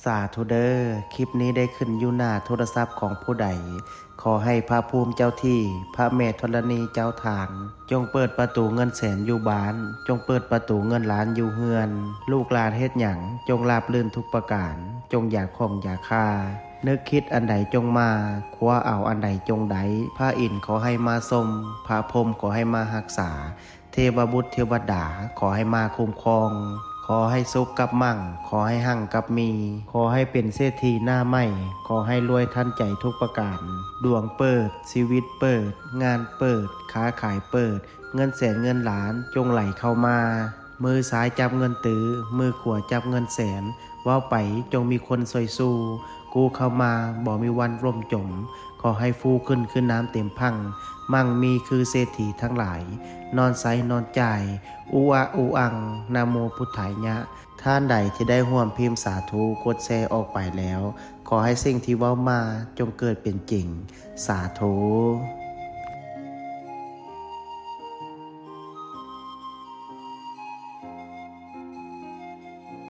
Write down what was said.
สาธุเดอร์คลิปนี้ได้ขึ้นอยู่หน้าโทรศัพท์ของผู้ใดขอให้พระภูมิเจ้าที่พระแม่ธรณีเจ้าทางจงเปิดประตูเงินแสนอยู่บ้านจงเปิดประตูเงินล้านอยู่เฮือนลูกหลานเฮ็ดหยังจงราบรื่นทุกประการจงอย่าข้องอย่าค่านึกคิดอันใดจงมาคว้าเอาอันใดจงไดพระอินทร์ขอให้มาทรงพระพรหมขอให้มารักษาเทวบุตรเทวดาขอให้มาคุ้มครองขอให้สุขกับมั่งขอให้หั่งกับมีขอให้เป็นเศรษฐีหน้าใหม่ขอให้รวยทันใจทุกประการดวงเปิดชีวิตเปิดงานเปิดค้าขายเปิดเงินแสนเงินล้านจงไหลเข้ามามือซ้ายจับเงินตื้อมือขวาจับเงินแสนว่าวไปจงมีคนซอยสู้กูเข้ามาบ่มีวันร่มจมขอให้ฟูขึ้นน้ำเต็มพังมั่งมีคือเศรษฐีทั้งหลายนอนไซนอนจ่ายอูอาอูอังนาโมพุทธายะท่านใดที่ได้ห่วมพิมพ์สาธุกดแชร์ออกไปแล้วขอให้สิ่งที่เว้ามาจงเกิดเป็นจริงสาธุ